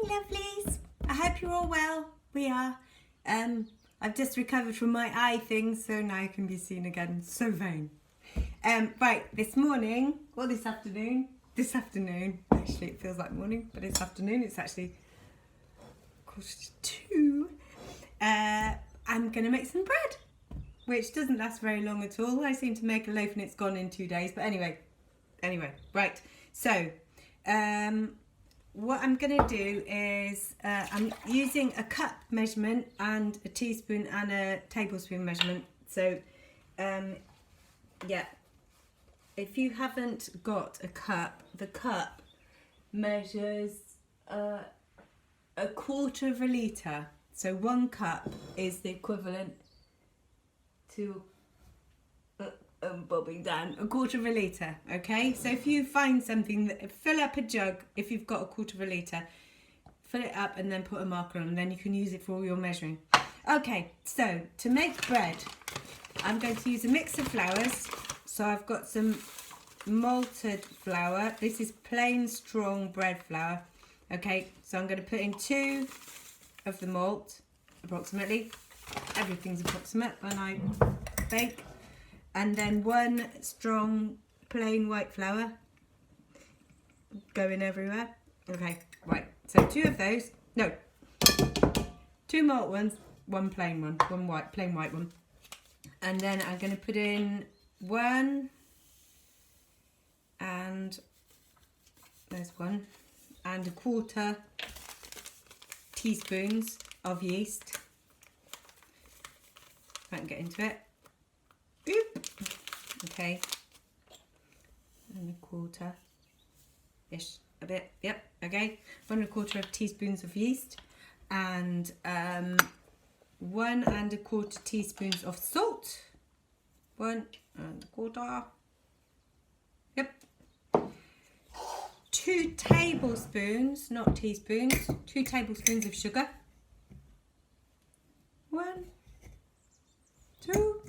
Lovelies. I hope you're all well. We are. I've just recovered from my eye thing, so now I can be seen again. So vain. Right, this morning, or this afternoon, actually it feels like morning, but it's afternoon, it's actually 2:45. I'm going to make some bread, which doesn't last very long at all. I seem to make a loaf and it's gone in 2 days, but anyway, right. So, what I'm going to do is I'm using a cup measurement and a teaspoon and a tablespoon measurement. So, yeah, if you haven't got a cup, the cup measures a quarter of a litre. So 1 cup is the equivalent to bobbing down a quarter of a litre. Okay, so if you find something that fill up a jug, if you've got a quarter of a litre, fill it up and then put a marker on, and then you can use it for all your measuring. Okay, so to make bread, I'm going to use a mix of flours. So I've got some malted flour. This is plain strong bread flour. Okay, so I'm going to put in 2 of the malt, approximately. Everything's approximate when I bake. And then 1 strong plain white flour going everywhere. Okay, right. So 2 of those. No, 2 malt ones, 1 plain one, 1 plain white one. And then I'm going to put in 1, and there's 1, and 1/4 teaspoons of yeast. I can get into it. Boop. Okay, and 1/4-ish, a bit. Yep. Okay, 1 1/4 of teaspoons of yeast, and 1 1/4 teaspoons of salt. 1 1/4. Yep. 2 tablespoons, not teaspoons, 2 tablespoons of sugar. 1, 2,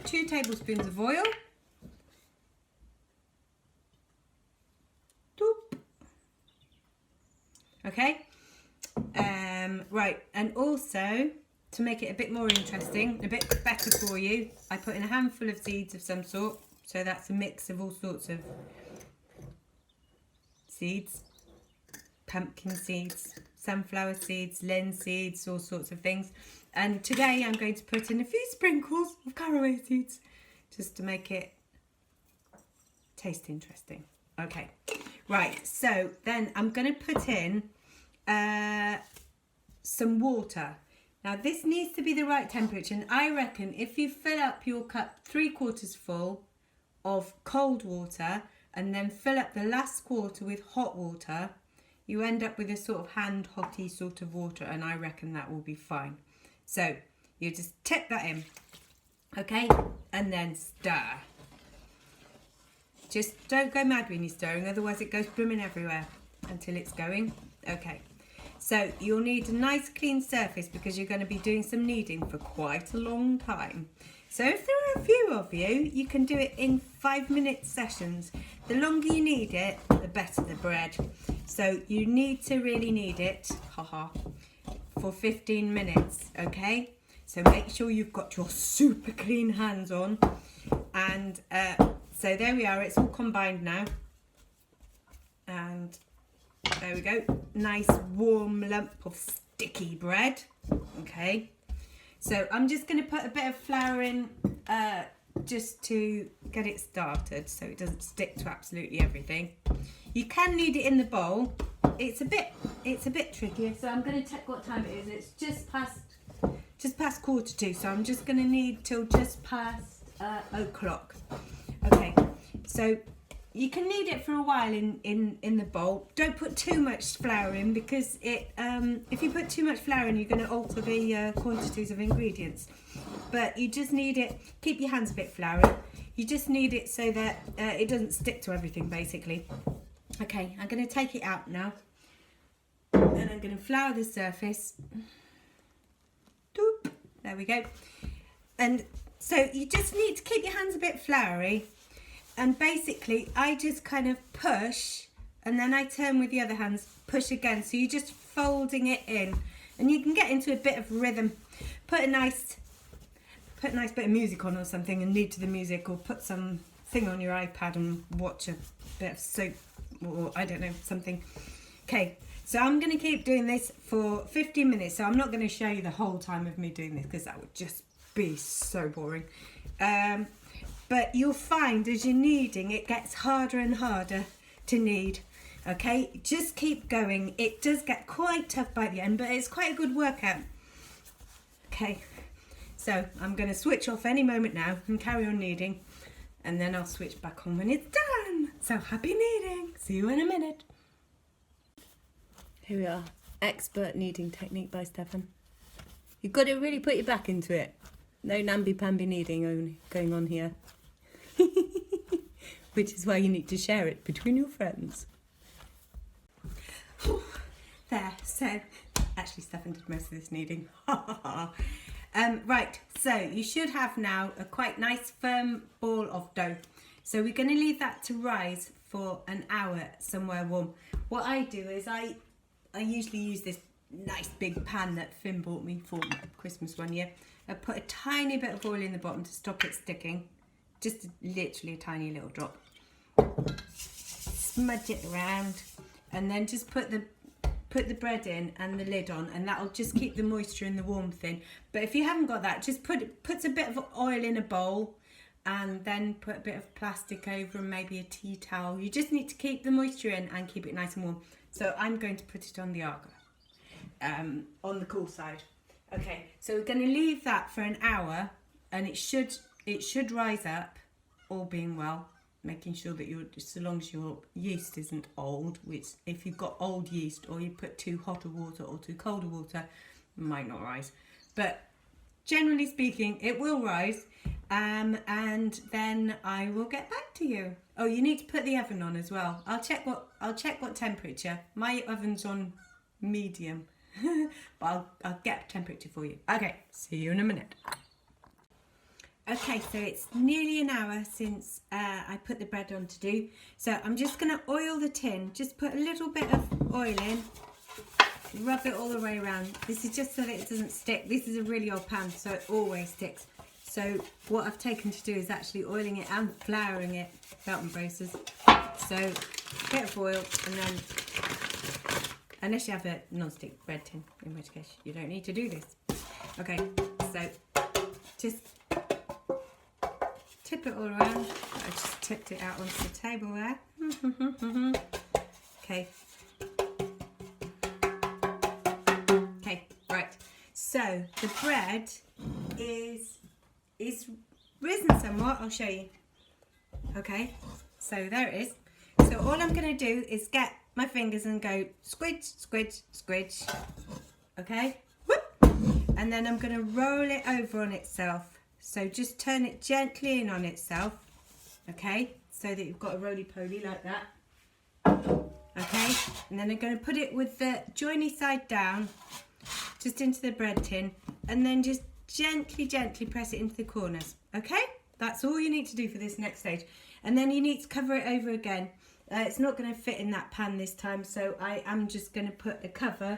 2 tablespoons of oil. Doop. Okay. Right, and also to make it a bit more interesting, a bit better for you, I put in a handful of seeds of some sort. So that's a mix of all sorts of seeds, pumpkin seeds, sunflower seeds, linseeds, all sorts of things. And today I'm going to put in a few sprinkles of caraway seeds just to make it taste interesting. Okay, right, so then I'm going to put in some water. Now this needs to be the right temperature, and I reckon if you fill up your cup 3/4 full of cold water and then fill up the last quarter with hot water, you end up with a sort of hand hotty sort of water, and I reckon that will be fine. So you just tip that in, okay, and then stir. Just don't go mad when you're stirring, otherwise it goes blooming everywhere until it's going. Okay, so you'll need a nice clean surface because you're going to be doing some kneading for quite a long time. So if there are a few of you, you can do it in 5-minute sessions. The longer you knead it, the better the bread. So you need to really knead it, for 15 minutes, okay? So make sure you've got your super clean hands on. And so there we are, it's all combined now. And there we go, nice warm lump of sticky bread, okay? So I'm just going to put a bit of flour in just to get it started so it doesn't stick to absolutely everything. You can knead it in the bowl. It's a bit trickier, so I'm going to check what time it is. It's just past 1:45, so I'm just going to knead till just past o'clock. Okay, so you can knead it for a while in the bowl. Don't put too much flour in because if you put too much flour in, you're going to alter the quantities of ingredients. But you just need it, keep your hands a bit floury. You just need it so that it doesn't stick to everything, basically. Okay, I'm going to take it out now. And I'm going to flour the surface. Doop. There we go. And so you just need to keep your hands a bit floury. And basically, I just kind of push and then I turn with the other hands, push again. So you're just folding it in, and you can get into a bit of rhythm. Put a nice bit of music on or something and knead to the music, or put some thing on your iPad and watch a bit of soap, or I don't know, something. Okay, so I'm going to keep doing this for 15 minutes. So I'm not going to show you the whole time of me doing this because that would just be so boring. But you'll find as you're kneading, it gets harder and harder to knead. Okay, just keep going. It does get quite tough by the end, but it's quite a good workout. Okay, so I'm going to switch off any moment now and carry on kneading, and then I'll switch back on when it's done. So happy kneading. See you in a minute. Here we are. Expert kneading technique by Stefan. You've got to really put your back into it. No namby-pamby kneading going on here. Which is why you need to share it between your friends. There, so actually Stefan did most of this kneading. Right, so you should have now a quite nice firm ball of dough. So we're going to leave that to rise for an hour somewhere warm. What I do is I usually use this nice big pan that Finn bought me for Christmas one year. I put a tiny bit of oil in the bottom to stop it sticking. Just literally a tiny little drop. Smudge it around, and then just put the bread in and the lid on, and that'll just keep the moisture and the warmth in. But if you haven't got that, just put a bit of oil in a bowl, and then put a bit of plastic over and maybe a tea towel. You just need to keep the moisture in and keep it nice and warm. So I'm going to put it on the Aga, on the cool side. Okay, so we're going to leave that for an hour, and it should rise up, all being well, making sure that so long as your yeast isn't old, which if you've got old yeast or you put too hot of water or too cold of water, it might not rise. But generally speaking, it will rise, and then I will get back to you. Oh, you need to put the oven on as well. I'll check what temperature. My oven's on medium, but I'll get temperature for you. Okay, see you in a minute. Okay, so it's nearly an hour since I put the bread on to do. So I'm just going to oil the tin. Just put a little bit of oil in. Rub it all the way around. This is just so that it doesn't stick. This is a really old pan, so it always sticks. So what I've taken to do is actually oiling it and flouring it. Belt and braces. So a bit of oil, and then, unless you have a non-stick bread tin, in which case you don't need to do this. Okay, so just tip it all around. I just tipped it out onto the table there. Okay. Okay, right. So the bread is risen somewhat. I'll show you. Okay, so there it is. So all I'm going to do is get my fingers and go squidge, squidge, squidge. Okay, whoop. And then I'm going to roll it over on itself. So just turn it gently in on itself, okay, so that you've got a roly-poly like that, okay, and then I'm going to put it with the joiny side down, just into the bread tin, and then just gently press it into the corners, okay? That's all you need to do for this next stage. And then you need to cover it over again. It's not going to fit in that pan this time, so I am just going to put a cover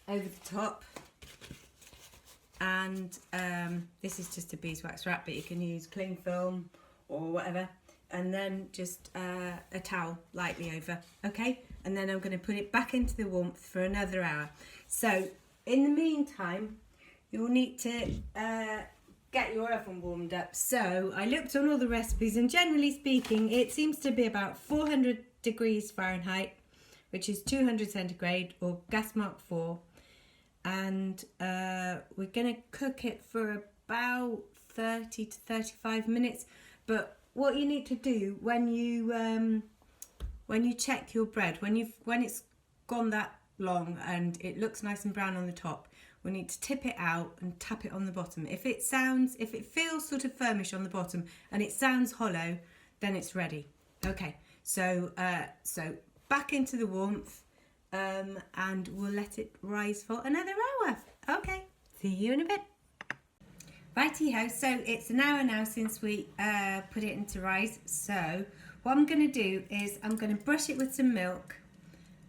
over the top. And this is just a beeswax wrap, but you can use cling film or whatever, and then just a towel lightly over, okay? And then I'm going to put it back into the warmth for another hour. So in the meantime, you'll need to get your oven warmed up. So I looked on all the recipes, and generally speaking, it seems to be about 400 degrees Fahrenheit, which is 200 centigrade, or gas mark 4. And we're going to cook it for about 30 to 35 minutes. But what you need to do when you check your bread, when it's gone that long and it looks nice and brown on the top, we need to tip it out and tap it on the bottom. If it feels sort of firmish on the bottom and it sounds hollow, then it's ready. Okay, so back into the warmth. And we'll let it rise for another hour. Okay, see you in a bit. Righty ho, so it's an hour now since we put it into rise. So what I'm going to do is I'm going to brush it with some milk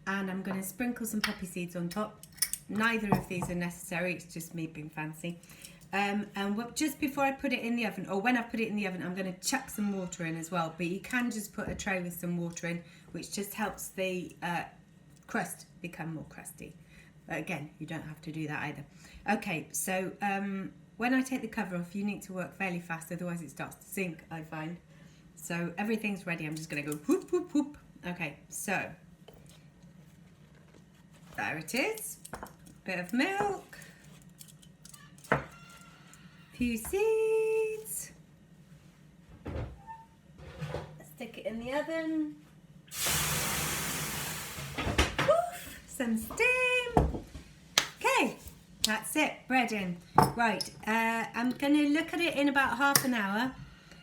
and I'm going to sprinkle some poppy seeds on top. Neither of these are necessary, it's just me being fancy. And just before I put it in the oven, or when I put it in the oven, I'm going to chuck some water in as well. But you can just put a tray with some water in, which just helps the crust become more crusty. But again, you don't have to do that either. Okay, so when I take the cover off, you need to work fairly fast, otherwise it starts to sink, I find. So everything's ready. I'm just going to go whoop, whoop, whoop. Okay, so there it is. Bit of milk. Few seeds. Stick it in the oven. Woof, some steam. Okay, that's it. Bread in. Right, I'm going to look at it in about half an hour.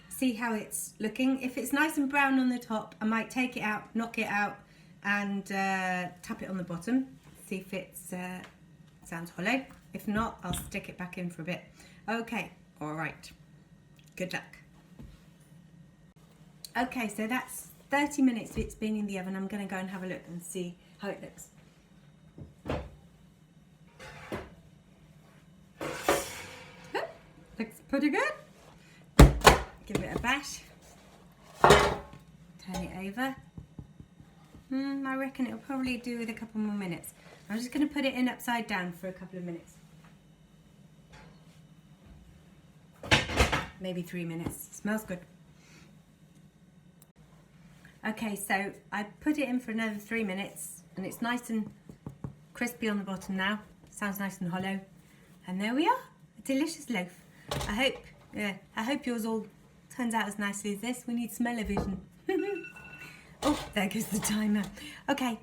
See how it's looking. If it's nice and brown on the top, I might take it out, knock it out, and tap it on the bottom. See if it sounds hollow. If not, I'll stick it back in for a bit. Okay, all right. Good luck. Okay, so that's 30 minutes it's been in the oven. I'm going to go and have a look and see how it looks. Oh, looks pretty good. Give it a bash. Turn it over. I reckon it'll probably do with a couple more minutes. I'm just going to put it in upside down for a couple of minutes. Maybe 3 minutes. Smells good. Okay, so I put it in for another 3 minutes and it's nice and crispy on the bottom now. Sounds nice and hollow. And there we are, a delicious loaf. I hope yours all turns out as nicely as this. We need smell-o-vision. Oh, there goes the timer. Okay,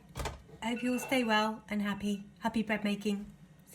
I hope you all stay well and happy. Happy bread making.